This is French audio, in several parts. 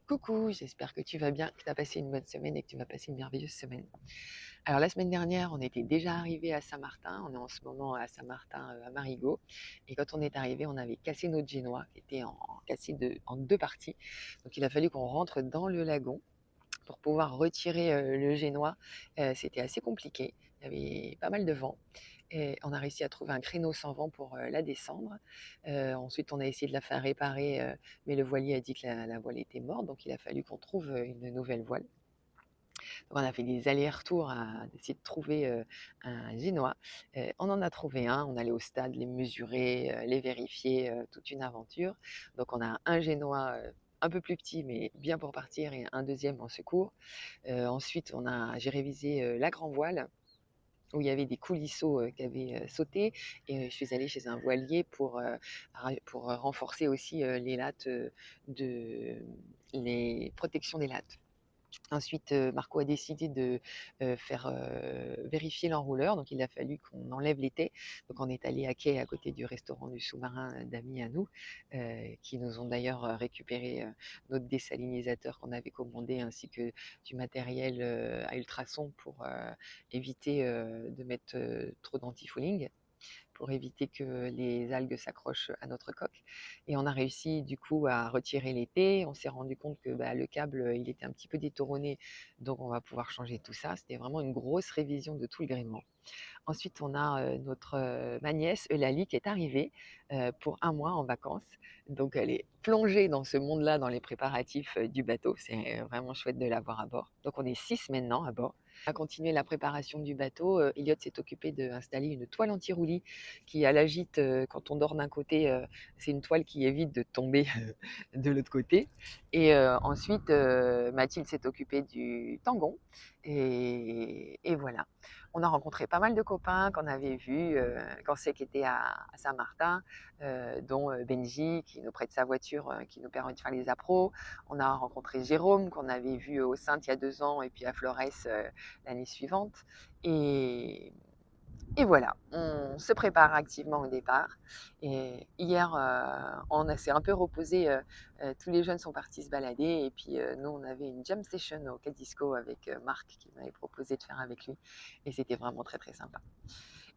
Coucou, j'espère que tu vas bien, que tu as passé une bonne semaine et que tu vas passer une merveilleuse semaine. Alors la semaine dernière, on était déjà arrivé à Saint-Martin, on est en ce moment à Saint-Martin à Marigot, et quand on est arrivé, on avait cassé notre génois qui était cassé en deux parties. Donc il a fallu qu'on rentre dans le lagon pour pouvoir retirer le génois. C'était assez compliqué, il y avait pas mal de vent. Et on a réussi à trouver un créneau sans vent pour la descendre. Ensuite, on a essayé de la faire réparer, mais le voilier a dit que la voile était morte, donc il a fallu qu'on trouve une nouvelle voile. Donc on a fait des allers-retours à essayer de trouver un génois. On en a trouvé un, on allait au stade les mesurer, les vérifier, toute une aventure. Donc on a un génois un peu plus petit, mais bien pour partir, et un deuxième en secours. Ensuite, j'ai révisé la grand voile où il y avait des coulisseaux qui avaient sauté, et je suis allée chez un voilier pour renforcer aussi les lattes, les protections des lattes. Ensuite, Marco a décidé de faire vérifier l'enrouleur, donc il a fallu qu'on enlève les tais. Donc on est allé à quai à côté du restaurant du sous-marin d'amis à nous, qui nous ont d'ailleurs récupéré notre désalinisateur qu'on avait commandé, ainsi que du matériel à ultrasons pour éviter de mettre trop d'antifouling, pour éviter que les algues s'accrochent à notre coque. Et on a réussi du coup à retirer les tais. On s'est rendu compte que le câble, il était un petit peu détourné, donc on va pouvoir changer tout ça. C'était vraiment une grosse révision de tout le gréement. Ensuite, on a notre ma nièce Eulalie qui est arrivée pour un mois en vacances. Donc elle est plongée dans ce monde-là, dans les préparatifs du bateau. C'est vraiment chouette de l'avoir à bord. Donc on est 6 maintenant à bord. On a continué la préparation du bateau. Elliot s'est occupé d'installer une toile anti-roulis qui, à la gîte, quand on dort d'un côté, c'est une toile qui évite de tomber de l'autre côté. Et ensuite, Mathilde s'est occupée du tangon. Et voilà. On a rencontré pas mal de copains qu'on avait vus quand c'est qu'il était à Saint-Martin, dont Benji qui nous prête sa voiture, qui nous permet de faire les appros. On a rencontré Jérôme qu'on avait vu au Sainte il y a 2 ans, et puis à Flores l'année suivante. Et, et voilà, on se prépare activement au départ. Et hier, on s'est un peu reposé. Tous les jeunes sont partis se balader. Et puis nous, on avait une jam session au Quai Disco avec Marc qui m'avait proposé de faire avec lui. Et c'était vraiment très très sympa.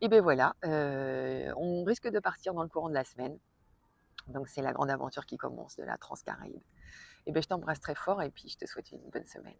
Et ben voilà, on risque de partir dans le courant de la semaine. Donc c'est la grande aventure qui commence de la Transcaraïbe. Et ben je t'embrasse très fort et puis je te souhaite une bonne semaine.